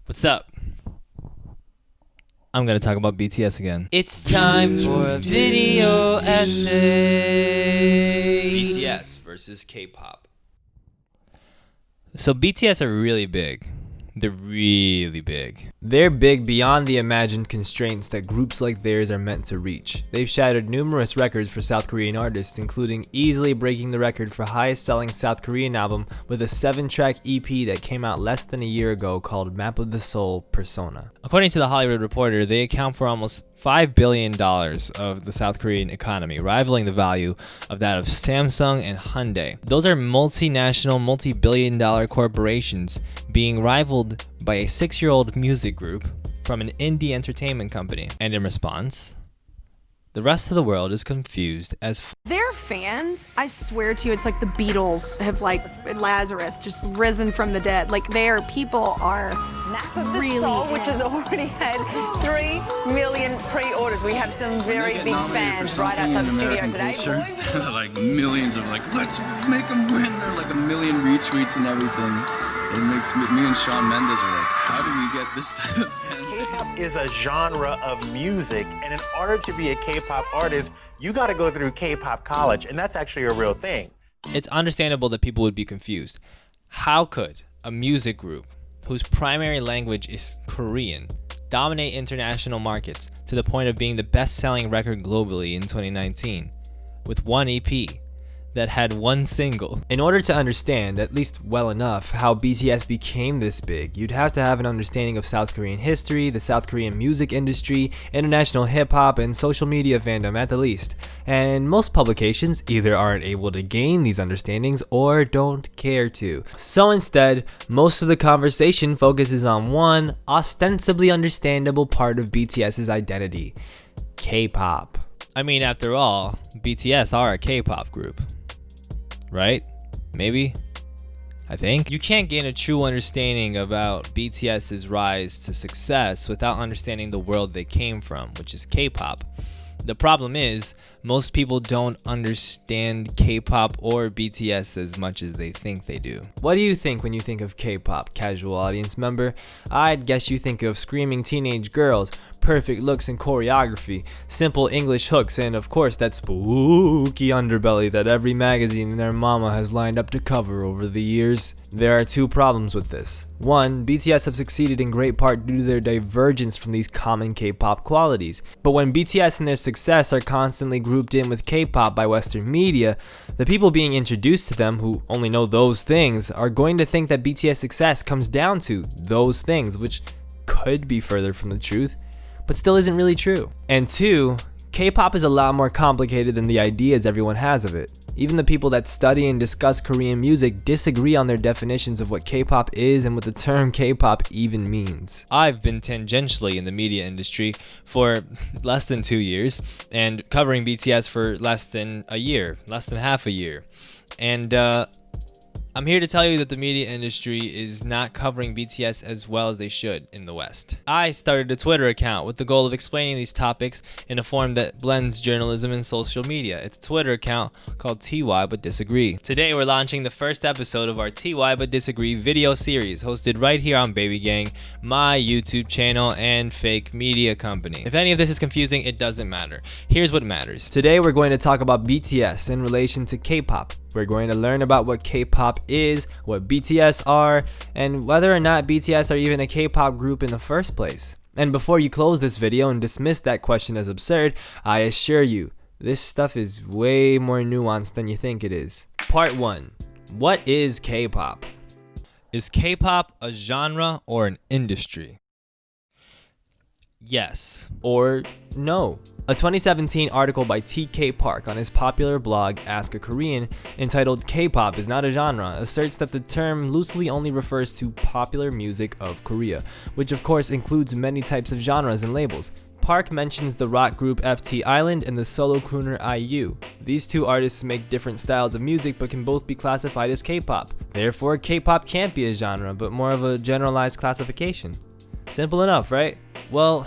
What's up? I'm gonna talk about BTS again. It's time for a video essay. BTS versus K-pop. So BTS are really big. They're really big. They're big beyond the imagined constraints that groups like theirs are meant to reach. They've shattered numerous records for South Korean artists, including easily breaking the record for highest selling South Korean album with a 7-track EP that came out less than a year ago called Map of the Soul Persona. According to The Hollywood Reporter, they account for almost $5 billion of the South Korean economy, rivaling the value of that of Samsung and Hyundai. Those are multinational, multi-billion-dollar corporations being rivaled by a 6-year-old music group from an indie entertainment company. And in response, the rest of the world is confused as Their fans, I swear to you, it's like the Beatles have, like, Lazarus just risen from the dead. Like, their people are Map of the really Soul, which has already had 3 million pre-orders. We have some very big fans right outside the studio today. There's like millions of let's make them win. There are like a million retweets and everything. It makes me and Shawn Mendes are like, how do we get this type of fan base? K-pop is a genre of music, and in order to be a K-pop artist, you got to go through K-pop college, and that's actually a real thing. It's understandable that people would be confused. How could a music group whose primary language is Korean dominate international markets to the point of being the best-selling record globally in 2019 with one EP that had one single? In order to understand, at least well enough, how BTS became this big, you'd have to have an understanding of South Korean history, the South Korean music industry, international hip-hop, and social media fandom at the least. And most publications either aren't able to gain these understandings or don't care to. So instead, most of the conversation focuses on one ostensibly understandable part of BTS's identity: K-pop. I mean, after all, BTS are a K-pop group. Right? Maybe? I think. You can't gain a true understanding about BTS's rise to success without understanding the world they came from, which is K-pop. The problem is, most people don't understand K-pop or BTS as much as they think they do. What do you think when you think of K-pop, casual audience member? I'd guess you think of screaming teenage girls, perfect looks and choreography, simple English hooks, and of course that spooky underbelly that every magazine and their mama has lined up to cover over the years. There are 2 problems with this. 1, BTS have succeeded in great part due to their divergence from these common K-pop qualities. But when BTS and their success are constantly grouped in with K-pop by Western media, the people being introduced to them who only know those things are going to think that BTS success comes down to those things, which could be further from the truth, but still isn't really true. And 2, K-pop is a lot more complicated than the ideas everyone has of it. Even the people that study and discuss Korean music disagree on their definitions of what K-pop is and what the term K-pop even means. I've been tangentially in the media industry for less than 2 years and covering BTS for less than a year, less than half a year. And I'm here to tell you that the media industry is not covering BTS as well as they should in the West. I started a Twitter account with the goal of explaining these topics in a form that blends journalism and social media. It's a Twitter account called TY But Disagree. Today we're launching the first episode of our TY But Disagree video series, hosted right here on Baby Gang, my YouTube channel, and fake media company. If any of this is confusing, it doesn't matter. Here's what matters. Today we're going to talk about BTS in relation to K-pop. We're going to learn about what K-pop is, what BTS are, and whether or not BTS are even a K-pop group in the first place. And before you close this video and dismiss that question as absurd, I assure you, this stuff is way more nuanced than you think it is. Part 1. What is K-pop? Is K-pop a genre or an industry? Yes or no. A 2017 article by TK Park on his popular blog Ask a Korean, entitled "K-pop is not a genre," asserts that the term loosely only refers to popular music of Korea, which of course includes many types of genres and labels. Park mentions the rock group FT Island and the solo crooner IU. These 2 artists make different styles of music but can both be classified as K-pop. Therefore, K-pop can't be a genre, but more of a generalized classification. Simple enough, right? Well,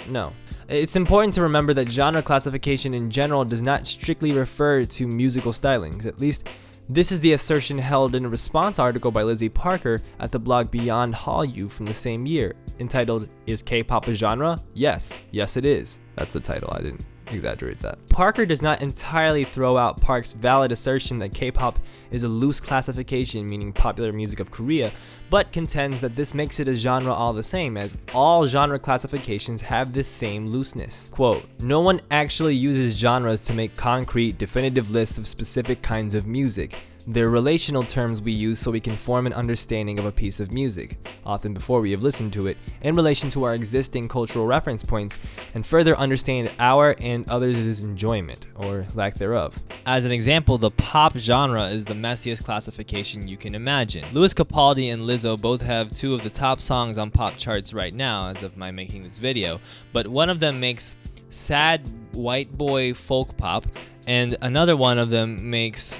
no. It's important to remember that genre classification in general does not strictly refer to musical stylings. At least This is the assertion held in a response article by Lizzie Parker at the blog Beyond Hallyu from the same year, entitled, "Is K-pop a genre? Yes. Yes it is." That's the title, I didn't exaggerate that. Parker does not entirely throw out Park's valid assertion that K-pop is a loose classification meaning popular music of Korea, but contends that this makes it a genre all the same, as all genre classifications have this same looseness. Quote, "No one actually uses genres to make concrete, definitive lists of specific kinds of music. They're relational terms we use so we can form an understanding of a piece of music, often before we have listened to it, in relation to our existing cultural reference points, and further understand our and others' enjoyment, or lack thereof." As an example, the pop genre is the messiest classification you can imagine. Lewis Capaldi and Lizzo both have two of the top songs on pop charts right now, as of my making this video, but one of them makes sad white boy folk pop, and another one of them makes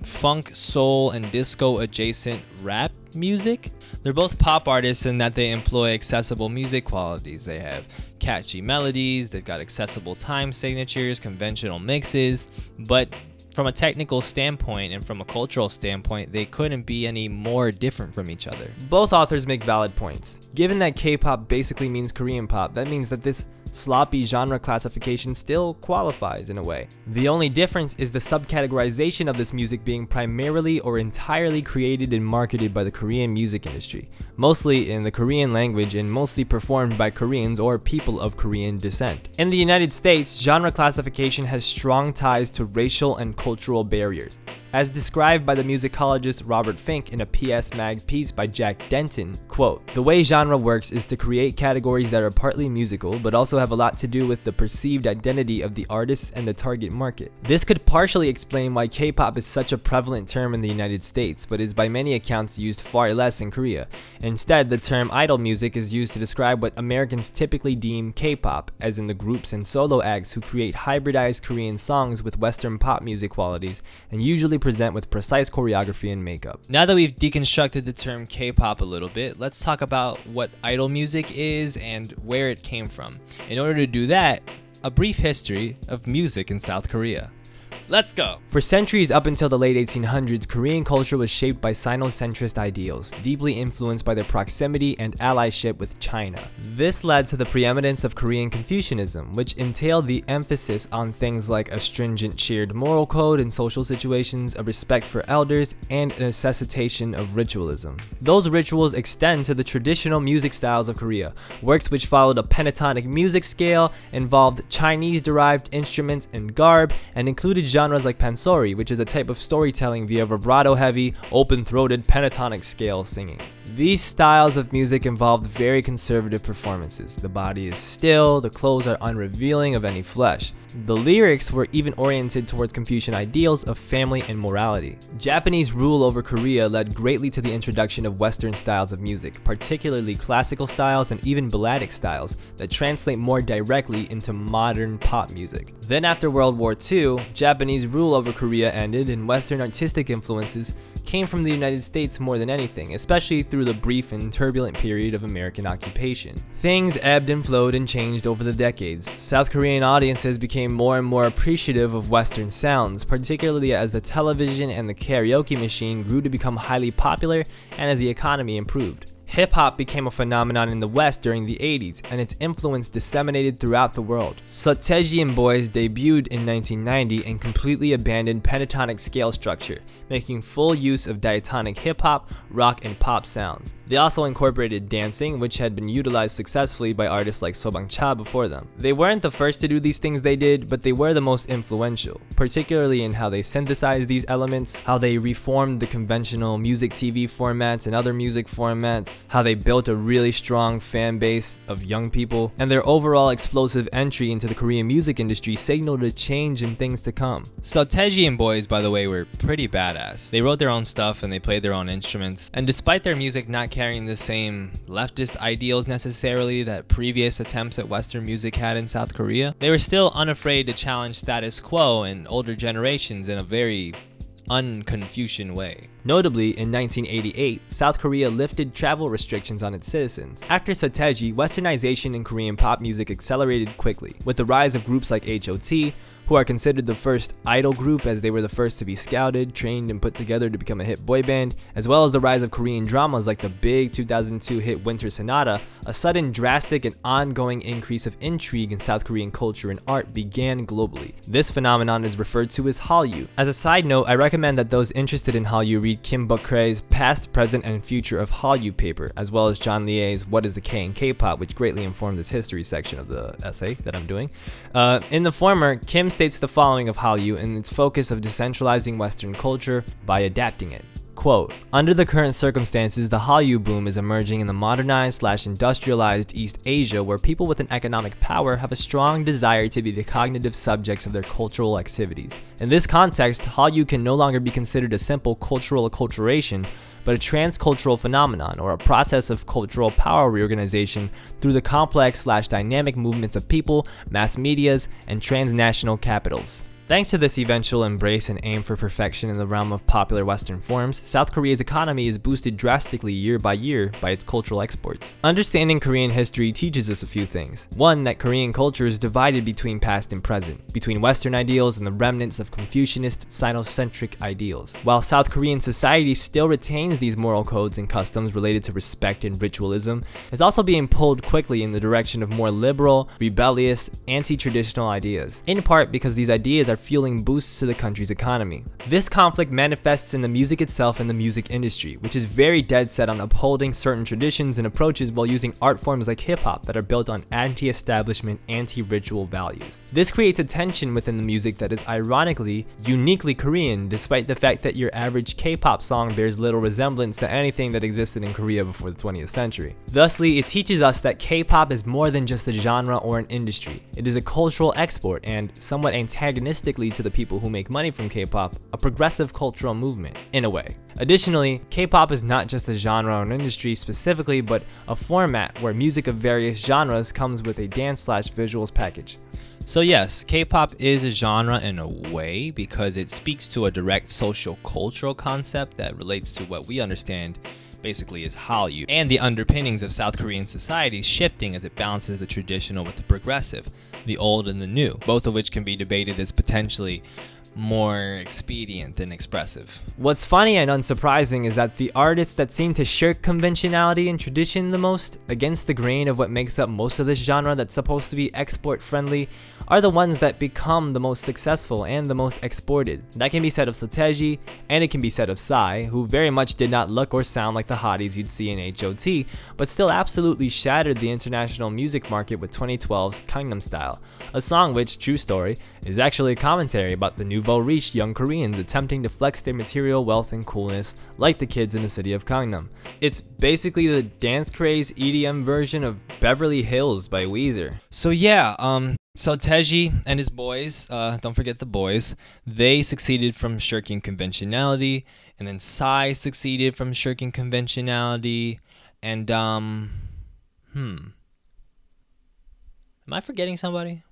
funk, soul, and disco adjacent rap music. They're both pop artists in that they employ accessible music qualities. They have catchy melodies, they've got accessible time signatures, conventional mixes, but from a technical standpoint and from a cultural standpoint, they couldn't be any more different from each other. Both authors make valid points. Given that K-pop basically means Korean pop, that means that this sloppy genre classification still qualifies in a way. The only difference is the subcategorization of this music being primarily or entirely created and marketed by the Korean music industry, mostly in the Korean language and mostly performed by Koreans or people of Korean descent. In the United States, genre classification has strong ties to racial and cultural barriers. As described by the musicologist Robert Fink in a PS Mag piece by Jack Denton, quote, "The way genre works is to create categories that are partly musical, but also have a lot to do with the perceived identity of the artists and the target market. This could partially explain why K-pop is such a prevalent term in the United States, but is by many accounts used far less in Korea. Instead, the term idol music is used to describe what Americans typically deem K-pop, as in the groups and solo acts who create hybridized Korean songs with Western pop music qualities, and usually present with precise choreography and makeup." Now that we've deconstructed the term K-pop a little bit, let's talk about what idol music is and where it came from. In order to do that, a brief history of music in South Korea. Let's go! For centuries up until the late 1800s, Korean culture was shaped by Sino-centrist ideals, deeply influenced by their proximity and allyship with China. This led to the preeminence of Korean Confucianism, which entailed the emphasis on things like a stringent shared moral code in social situations, a respect for elders, and a necessitation of ritualism. Those rituals extend to the traditional music styles of Korea. Works which followed a pentatonic music scale, involved Chinese-derived instruments and garb, and included genres like pansori, which is a type of storytelling via vibrato-heavy, open-throated pentatonic scale singing. These styles of music involved very conservative performances. The body is still, the clothes are unrevealing of any flesh. The lyrics were even oriented towards Confucian ideals of family and morality. Japanese rule over Korea led greatly to the introduction of Western styles of music, particularly classical styles and even balladic styles that translate more directly into modern pop music. Then after World War II, Japanese rule over Korea ended and Western artistic influences came from the United States more than anything, especially through the brief and turbulent period of American occupation. Things ebbed and flowed and changed over the decades. South Korean audiences became more and more appreciative of Western sounds, particularly as the television and the karaoke machine grew to become highly popular and as the economy improved. Hip-hop became a phenomenon in the West during the 80s, and its influence disseminated throughout the world. Sotegi and Boys debuted in 1990 and completely abandoned pentatonic scale structure, making full use of diatonic hip-hop, rock, and pop sounds. They also incorporated dancing, which had been utilized successfully by artists like Sobangcha before them. They weren't the first to do these things they did, but they were the most influential, particularly in how they synthesized these elements, how they reformed the conventional music TV formats and other music formats, how they built a really strong fan base of young people, and their overall explosive entry into the Korean music industry signaled a change in things to come. Sotegi and Boys, by the way, were pretty badass. They wrote their own stuff and they played their own instruments, and despite their music not carrying the same leftist ideals necessarily that previous attempts at Western music had in South Korea, they were still unafraid to challenge status quo and older generations in a very un-Confucian way. Notably, in 1988, South Korea lifted travel restrictions on its citizens. After Sotegi, Westernization in Korean pop music accelerated quickly, with the rise of groups like H.O.T., who are considered the first idol group as they were the first to be scouted, trained, and put together to become a hit boy band, as well as the rise of Korean dramas like the big 2002 hit Winter Sonata. A sudden, drastic, and ongoing increase of intrigue in South Korean culture and art began globally. This phenomenon is referred to as Hallyu. As a side note, I recommend that those interested in Hallyu read Kim Buk-rae's Past, Present, and Future of Hallyu paper, as well as John Lie's What is the K in K-pop, which greatly informed this history section of the essay that I'm doing. In the former, Kim states the following of Hallyu and its focus of decentralizing Western culture by adapting it. Quote, under the current circumstances, the Hallyu boom is emerging in the modernized/industrialized East Asia, where people with an economic power have a strong desire to be the cognitive subjects of their cultural activities. In this context, Hallyu can no longer be considered a simple cultural acculturation, but a transcultural phenomenon, or a process of cultural power reorganization through the complex/dynamic movements of people, mass medias, and transnational capitals. Thanks to this eventual embrace and aim for perfection in the realm of popular Western forms, South Korea's economy is boosted drastically year by year by its cultural exports. Understanding Korean history teaches us a few things. One, that Korean culture is divided between past and present, between Western ideals and the remnants of Confucianist, Sinocentric ideals. While South Korean society still retains these moral codes and customs related to respect and ritualism, it's also being pulled quickly in the direction of more liberal, rebellious, anti-traditional ideas, in part because these ideas are fueling boosts to the country's economy. This conflict manifests in the music itself and the music industry, which is very dead set on upholding certain traditions and approaches while using art forms like hip-hop that are built on anti-establishment, anti-ritual values. This creates a tension within the music that is ironically, uniquely Korean, despite the fact that your average K-pop song bears little resemblance to anything that existed in Korea before the 20th century. Thusly, it teaches us that K-pop is more than just a genre or an industry. It is a cultural export and, somewhat antagonistically to the people who make money from K-pop, a progressive cultural movement, in a way. Additionally, K-pop is not just a genre or an industry specifically, but a format where music of various genres comes with a dance/visuals package. So yes, K-pop is a genre in a way because it speaks to a direct social cultural concept that relates to what we understand basically is Hallyu, and the underpinnings of South Korean society shifting as it balances the traditional with the progressive, the old and the new, both of which can be debated as potentially more expedient than expressive. What's funny and unsurprising is that the artists that seem to shirk conventionality and tradition the most, against the grain of what makes up most of this genre that's supposed to be export friendly, are the ones that become the most successful and the most exported. That can be said of Seo and it can be said of Psy, who very much did not look or sound like the hotties you'd see in H.O.T, but still absolutely shattered the international music market with 2012's Gangnam Style, a song which, true story, is actually a commentary about the nouveau riche young Koreans attempting to flex their material wealth and coolness like the kids in the city of Gangnam. It's basically the dance craze EDM version of Beverly Hills by Weezer. So yeah, Seo and his boys, don't forget the boys, they succeeded from shirking conventionality, and then Psy succeeded from shirking conventionality, and am I forgetting somebody?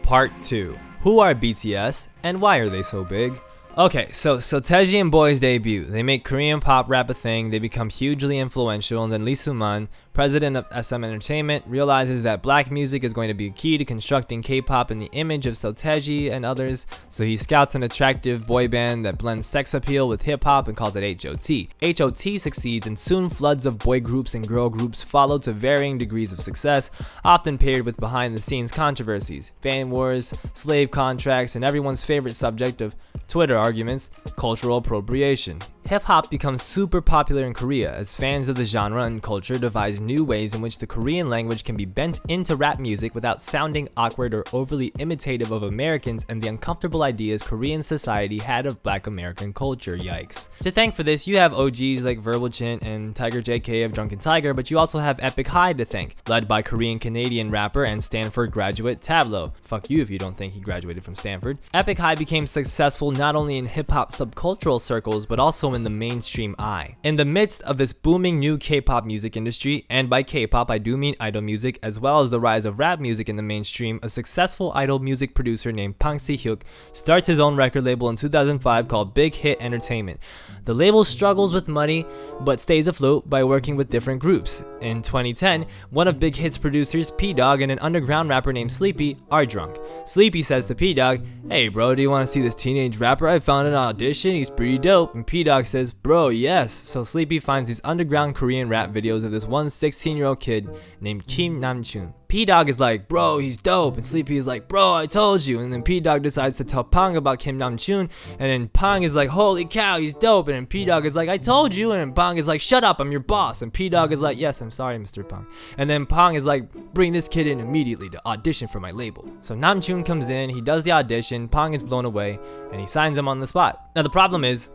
Part 2. Who are BTS, and why are they so big? Okay, so Seo and boys debut. They make Korean pop rap a thing, they become hugely influential, and then Lee Soo-man, president of SM Entertainment, realizes that black music is going to be key to constructing K-pop in the image of Seo and others, so he scouts an attractive boy band that blends sex appeal with hip-hop and calls it H.O.T. H.O.T succeeds, and soon floods of boy groups and girl groups follow to varying degrees of success, often paired with behind-the-scenes controversies, fan wars, slave contracts, and everyone's favorite subject of Twitter arguments, cultural appropriation. Hip-hop becomes super popular in Korea as fans of the genre and culture devise new ways in which the Korean language can be bent into rap music without sounding awkward or overly imitative of Americans and the uncomfortable ideas Korean society had of black American culture, yikes. To thank for this, you have OGs like Verbal Chint and Tiger JK of Drunken Tiger, but you also have Epic High to thank, led by Korean-Canadian rapper and Stanford graduate Tablo. Fuck you if you don't think he graduated from Stanford. Epic High became successful not only in hip-hop subcultural circles, but also in the mainstream eye. In the midst of this booming new K-pop music industry, and by K-pop I do mean idol music, as well as the rise of rap music in the mainstream, a successful idol music producer named Pang Si-hyuk starts his own record label in 2005 called Big Hit Entertainment. The label struggles with money, but stays afloat by working with different groups. In 2010, one of Big Hit's producers, P-Dog, and an underground rapper named Sleepy are drunk. Sleepy says to P-Dog, "Hey bro, do you want to see this teenage rapper I found in an audition? He's pretty dope." And P-Dog says, "Bro, yes." So Sleepy finds these underground Korean rap videos of this one 16-year-old kid named Kim Namjoon. P-Dog is like, "Bro, he's dope." And Sleepy is like, "Bro, I told you." And then P-Dog decides to tell Pang about Kim Namjoon. And then Pang is like, "Holy cow, he's dope." And then P-Dog is like, "I told you." And then Pang is like, "Shut up, I'm your boss." And P-Dog is like, "Yes, I'm sorry, Mr. Pang." And then Pang is like, "Bring this kid in immediately to audition for my label." So Namjoon comes in, he does the audition, Pang is blown away, and he signs him on the spot. Now the problem is,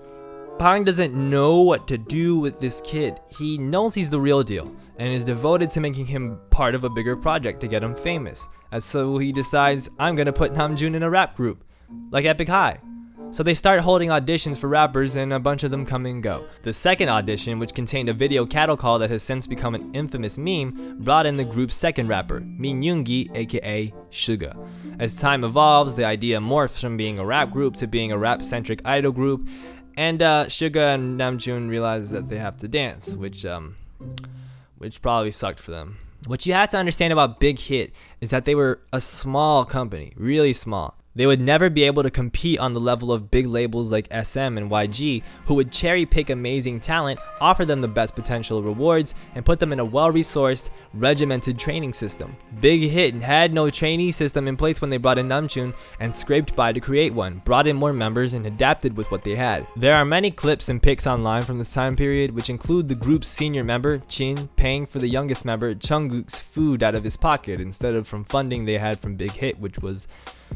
Pang doesn't know what to do with this kid. He knows he's the real deal and is devoted to making him part of a bigger project to get him famous. And so he decides, I'm gonna put Namjoon in a rap group, like Epic High. So they start holding auditions for rappers, and a bunch of them come and go. The second audition, which contained a video cattle call that has since become an infamous meme, brought in the group's second rapper, Min Yoongi, aka Suga. As time evolves, the idea morphs from being a rap group to being a rap-centric idol group, and Suga and Namjoon realize that they have to dance, which probably sucked for them. What you have to understand about Big Hit is that they were a small company, really small. They would never be able to compete on the level of big labels like SM and YG, who would cherry pick amazing talent, offer them the best potential rewards, and put them in a well-resourced, regimented training system. Big Hit had no trainee system in place when they brought in Namjoon, and scraped by to create one, brought in more members, and adapted with what they had. There are many clips and pics online from this time period, which include the group's senior member, Jin, paying for the youngest member, Jungkook's food out of his pocket instead of from funding they had from Big Hit, which was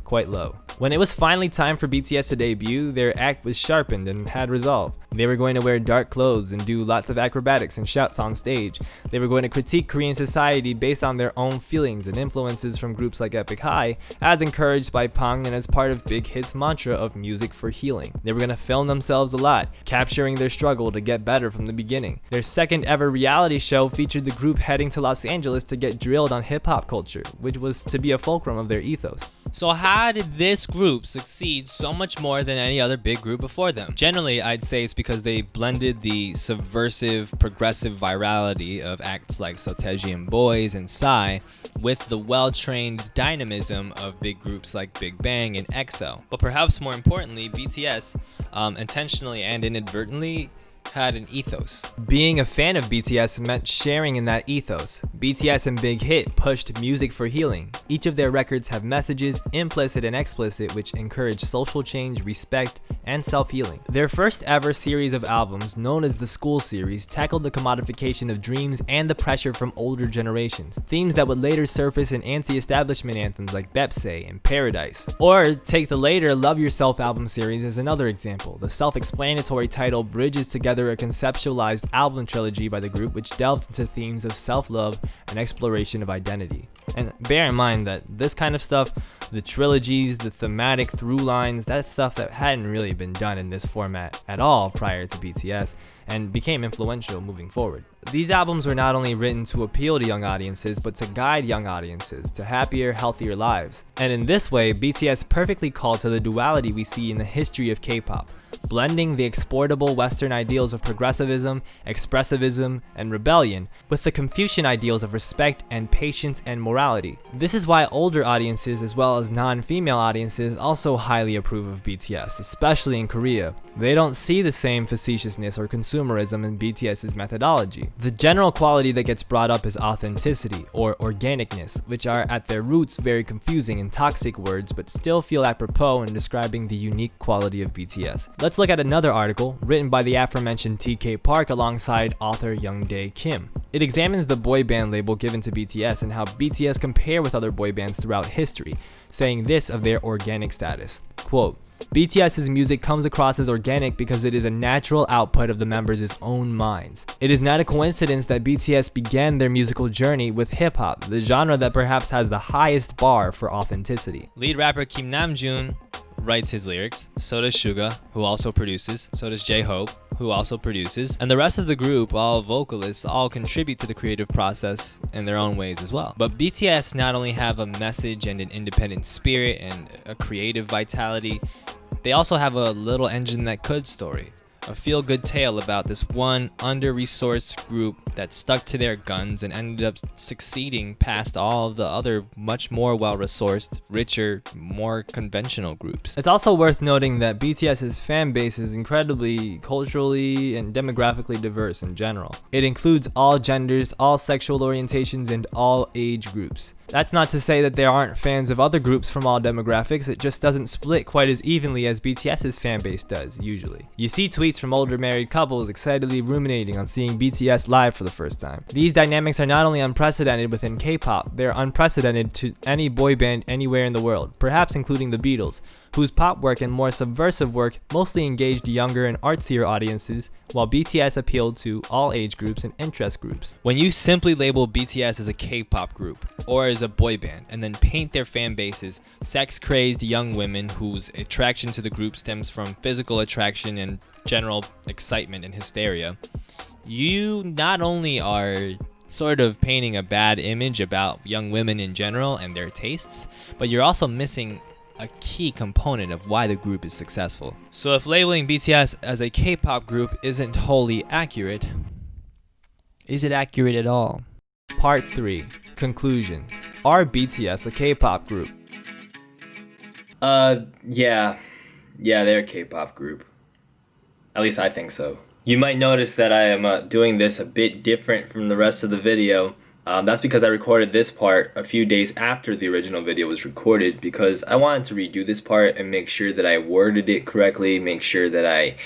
quite low. When it was finally time for BTS to debut, their act was sharpened and had resolve. They were going to wear dark clothes and do lots of acrobatics and shouts on stage. They were going to critique Korean society based on their own feelings and influences from groups like Epic High, as encouraged by Pang and as part of Big Hit's mantra of music for healing. They were going to film themselves a lot, capturing their struggle to get better from the beginning. Their second ever reality show featured the group heading to Los Angeles to get drilled on hip-hop culture, which was to be a fulcrum of their ethos. So how did this group succeed so much more than any other big group before them? Generally, I'd say it's because they blended the subversive, progressive virality of acts like Sotaejian Boys and Psy with the well-trained dynamism of big groups like Big Bang and EXO. But perhaps more importantly, BTS, intentionally and inadvertently, had an ethos. Being a fan of BTS meant sharing in that ethos. BTS and Big Hit pushed music for healing. Each of their records have messages, implicit and explicit, which encourage social change, respect, and self-healing. Their first ever series of albums, known as the School Series, tackled the commodification of dreams and the pressure from older generations, themes that would later surface in anti-establishment anthems like Bepse and Paradise. Or take the later Love Yourself album series as another example. The self-explanatory title bridges together a conceptualized album trilogy by the group which delved into themes of self-love and exploration of identity. And bear in mind that this kind of stuff, the trilogies, the thematic through lines, that's stuff that hadn't really been done in this format at all prior to BTS, and became influential moving forward. These albums were not only written to appeal to young audiences, but to guide young audiences to happier, healthier lives. And in this way, BTS perfectly called to the duality we see in the history of K-pop, blending the exportable Western ideals of progressivism, expressivism, and rebellion with the Confucian ideals of respect and patience and morality. This is why older audiences as well as non-female audiences also highly approve of BTS, especially in Korea. They don't see the same facetiousness or consumerism in BTS's methodology. The general quality that gets brought up is authenticity or organicness, which are at their roots very confusing and toxic words but still feel apropos in describing the unique quality of BTS. Let's look at another article written by the aforementioned TK Park alongside author Youngdae Kim. It examines the boy band label given to BTS and how BTS compare with other boy bands throughout history, saying this of their organic status. Quote, BTS's music comes across as organic because it is a natural output of the members' own minds. It is not a coincidence that BTS began their musical journey with hip-hop, the genre that perhaps has the highest bar for authenticity. Lead rapper Kim Namjoon writes his lyrics, so does Suga, who also produces, so does J-Hope, who also produces, and the rest of the group, all vocalists, all contribute to the creative process in their own ways as well. But BTS not only have a message and an independent spirit and a creative vitality, they also have a little engine that could story. A feel-good tale about this one under-resourced group that stuck to their guns and ended up succeeding past all of the other much more well-resourced, richer, more conventional groups. It's also worth noting that BTS's fan base is incredibly culturally and demographically diverse in general. It includes all genders, all sexual orientations, and all age groups. That's not to say that there aren't fans of other groups from all demographics, it just doesn't split quite as evenly as BTS's fan base does, usually. You see tweets from older married couples excitedly ruminating on seeing BTS live for the first time. These dynamics are not only unprecedented within K-pop, they're unprecedented to any boy band anywhere in the world, perhaps including the Beatles, whose pop work and more subversive work mostly engaged younger and artsier audiences, while BTS appealed to all age groups and interest groups. When you simply label BTS as a K-pop group, or as a boy band, and then paint their fan bases sex-crazed young women whose attraction to the group stems from physical attraction and general excitement and hysteria, you not only are sort of painting a bad image about young women in general and their tastes, but you're also missing a key component of why the group is successful. So if labeling BTS as a K-pop group isn't wholly accurate, is it accurate at all? Part 3. Conclusion. Are BTS a K-pop group? Yeah, they're a K-pop group. At least I think so. You might notice that I am doing this a bit different from the rest of the video. That's because I recorded this part a few days after the original video was recorded, because I wanted to redo this part and make sure that I worded it correctly, make sure that I,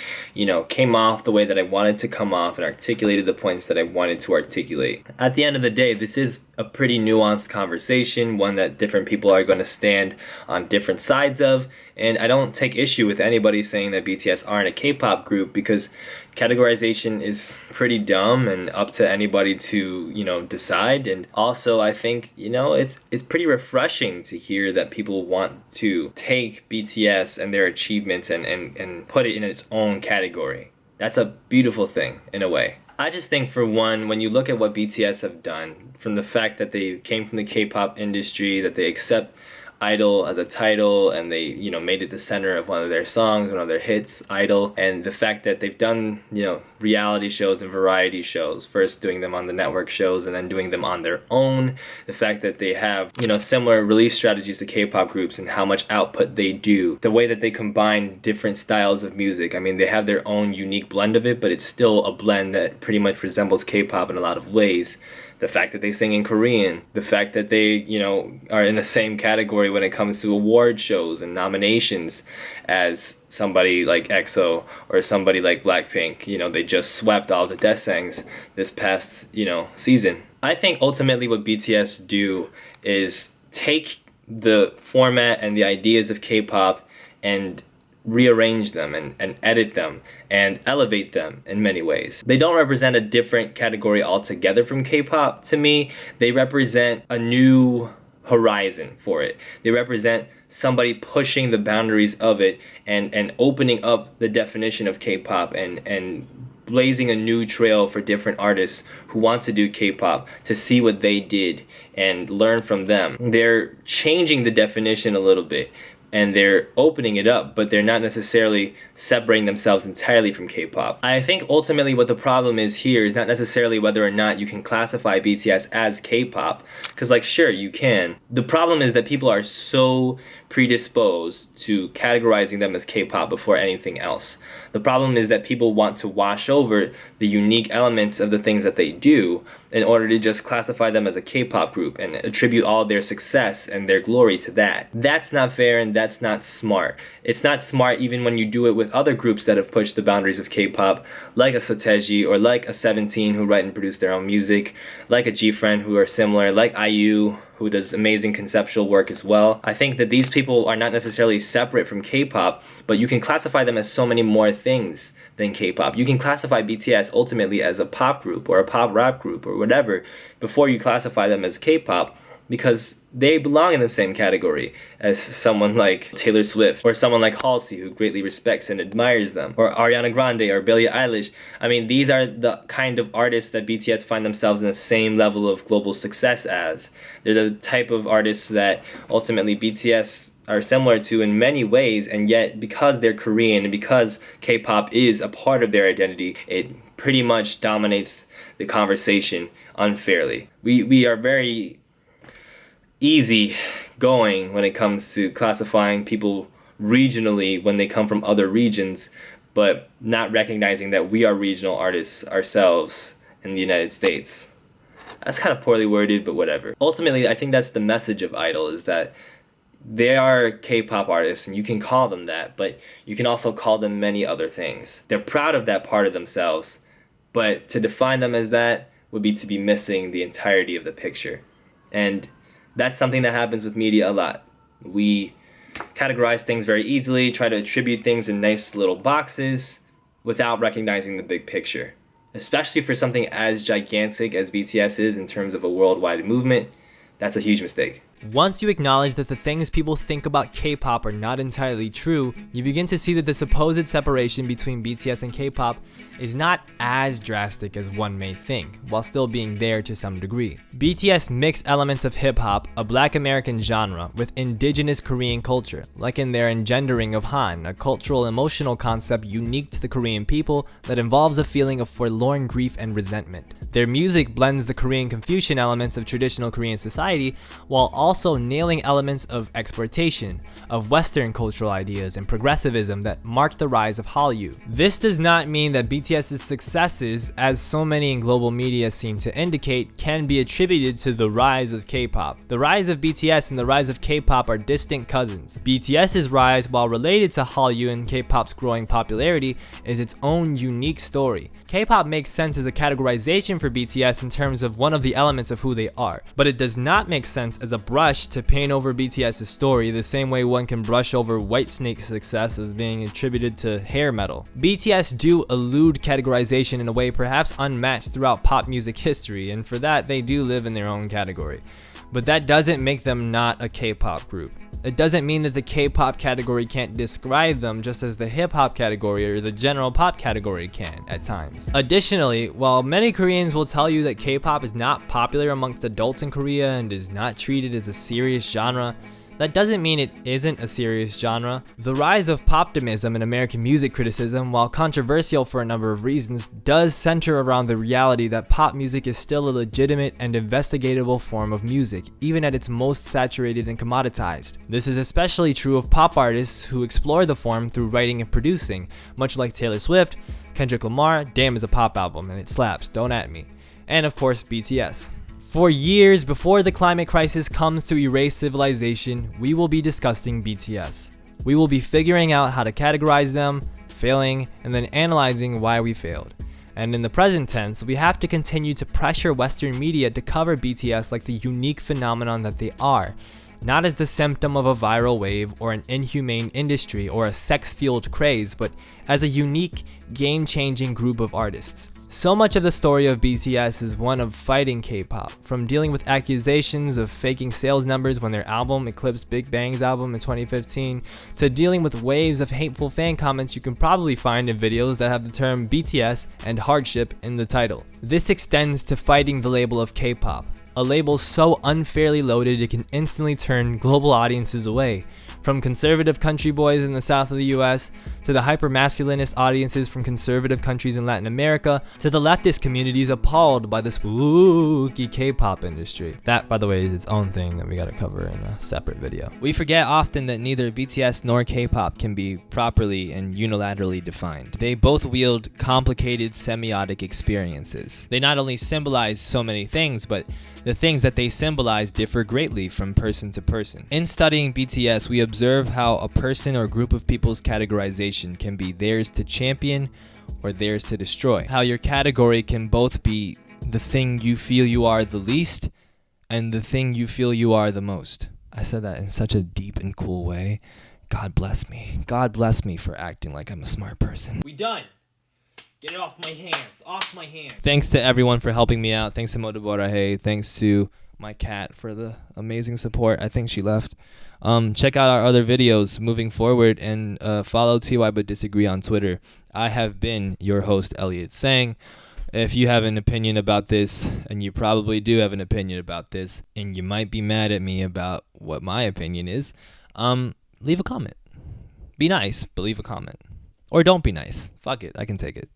came off the way that I wanted to come off and articulated the points that I wanted to articulate. At the end of the day, this is a pretty nuanced conversation, one that different people are going to stand on different sides of, and I don't take issue with anybody saying that BTS aren't a K-pop group, because categorization is pretty dumb and up to anybody to, decide. And also I think, it's pretty refreshing to hear that people want to take BTS and their achievements and put it in its own category. That's a beautiful thing in a way. I just think, for one, when you look at what BTS have done, from the fact that they came from the K-pop industry, that they accept Idol as a title, and they made it the center of one of their songs, one of their hits, Idol, and the fact that they've done reality shows and variety shows, first doing them on the network shows and then doing them on their own, the fact that they have similar release strategies to K-pop groups and how much output they do, the way that they combine different styles of music. I mean, they have their own unique blend of it, but it's still a blend that pretty much resembles K-pop in a lot of ways. The fact that they sing in Korean, the fact that they, are in the same category when it comes to award shows and nominations as somebody like EXO or somebody like Blackpink. They just swept all the Daesangs this past, season. I think ultimately what BTS do is take the format and the ideas of K-pop and rearrange them and edit them and elevate them in many ways. They don't represent a different category altogether from K-pop to me. They represent a new horizon for it. They represent somebody pushing the boundaries of it and opening up the definition of K-pop and blazing a new trail for different artists who want to do K-pop to see what they did and learn from them. They're changing the definition a little bit, and they're opening it up, but they're not necessarily separating themselves entirely from K-pop. I think ultimately what the problem is here is not necessarily whether or not you can classify BTS as K-pop, because sure, you can. The problem is that people are so predisposed to categorizing them as K-pop before anything else. The problem is that people want to wash over the unique elements of the things that they do in order to just classify them as a K-pop group and attribute all their success and their glory to that. That's not fair, and that's not smart. It's not smart even when you do it with other groups that have pushed the boundaries of K-pop, like a Soteji or like a 17 who write and produce their own music, like a G-Friend who are similar, like IU who does amazing conceptual work as well. I think that these people are not necessarily separate from K-pop, but you can classify them as so many more things than K-pop. You can classify BTS ultimately as a pop group or a pop rap group or whatever before you classify them as K-pop. because they belong in the same category as someone like Taylor Swift or someone like Halsey, who greatly respects and admires them, or Ariana Grande or Billie Eilish. I mean, these are the kind of artists that BTS find themselves in the same level of global success as. They're the type of artists that ultimately BTS are similar to in many ways, and yet because they're Korean and because K-pop is a part of their identity, it pretty much dominates the conversation unfairly. We are very easy going when it comes to classifying people regionally when they come from other regions, but not recognizing that we are regional artists ourselves in the United States. That's kind of poorly worded, but whatever. Ultimately, I think that's the message of Idol, is that they are K-pop artists, and you can call them that, but you can also call them many other things. They're proud of that part of themselves, but to define them as that would be to be missing the entirety of the picture. And that's something that happens with media a lot. We categorize things very easily, try to attribute things in nice little boxes without recognizing the big picture. Especially for something as gigantic as BTS is in terms of a worldwide movement, that's a huge mistake. Once you acknowledge that the things people think about K-pop are not entirely true, you begin to see that the supposed separation between BTS and K-pop is not as drastic as one may think, while still being there to some degree. BTS mix elements of hip-hop, a Black American genre, with indigenous Korean culture, like in their engendering of Han, a cultural emotional concept unique to the Korean people that involves a feeling of forlorn grief and resentment. Their music blends the Korean Confucian elements of traditional Korean society, while also nailing elements of exploitation, of Western cultural ideas and progressivism that marked the rise of Hallyu. This does not mean that BTS's successes, as so many in global media seem to indicate, can be attributed to the rise of K-pop. The rise of BTS and the rise of K-pop are distant cousins. BTS's rise, while related to Hallyu and K-pop's growing popularity, is its own unique story. K-pop makes sense as a categorization for BTS in terms of one of the elements of who they are, but it does not make sense as a brush to paint over BTS's story the same way one can brush over Whitesnake's success as being attributed to hair metal. BTS do elude categorization in a way perhaps unmatched throughout pop music history, and for that they do live in their own category. But that doesn't make them not a K-pop group. It doesn't mean that the K-pop category can't describe them just as the hip-hop category or the general pop category can at times. Additionally, while many Koreans will tell you that K-pop is not popular amongst adults in Korea and is not treated as a serious genre, that doesn't mean it isn't a serious genre. The rise of poptimism in American music criticism, while controversial for a number of reasons, does center around the reality that pop music is still a legitimate and investigatable form of music, even at its most saturated and commoditized. This is especially true of pop artists who explore the form through writing and producing, much like Taylor Swift, Kendrick Lamar. Damn is a pop album and it slaps, don't at me. And of course BTS. For years before the climate crisis comes to erase civilization, we will be discussing BTS. We will be figuring out how to categorize them, failing, and then analyzing why we failed. And in the present tense, we have to continue to pressure Western media to cover BTS like the unique phenomenon that they are, not as the symptom of a viral wave or an inhumane industry or a sex-fueled craze, but as a unique, game-changing group of artists. So much of the story of BTS is one of fighting K-pop, from dealing with accusations of faking sales numbers when their album eclipsed Big Bang's album in 2015, to dealing with waves of hateful fan comments you can probably find in videos that have the term BTS and hardship in the title. This extends to fighting the label of K-pop, a label so unfairly loaded it can instantly turn global audiences away. From conservative country boys in the south of the US, to the hyper-masculinist audiences from conservative countries in Latin America, to the leftist communities appalled by the spooky K-pop industry. That, by the way, is its own thing that we gotta cover in a separate video. We forget often that neither BTS nor K-pop can be properly and unilaterally defined. They both wield complicated semiotic experiences. They not only symbolize so many things, but the things that they symbolize differ greatly from person to person. In studying BTS, we observe how a person or group of people's categorization can be theirs to champion or theirs to destroy. How your category can both be the thing you feel you are the least and the thing you feel you are the most. I said that in such a deep and cool way. God bless me. God bless me for acting like I'm a smart person. We done. Get it off my hands. Off my hands. Thanks to everyone for helping me out. Thanks to Moto Borahe. Thanks to my cat for the amazing support. I think she left. Check out our other videos moving forward, and follow TY But Disagree on Twitter. I have been your host, Elliot Sang. If you have an opinion about this, and you probably do have an opinion about this, and you might be mad at me about what my opinion is, leave a comment. Be nice, but leave a comment. Or don't be nice. Fuck it, I can take it.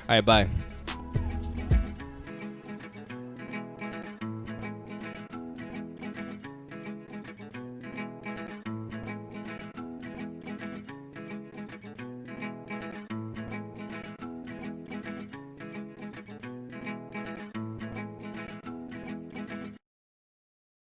All right, bye.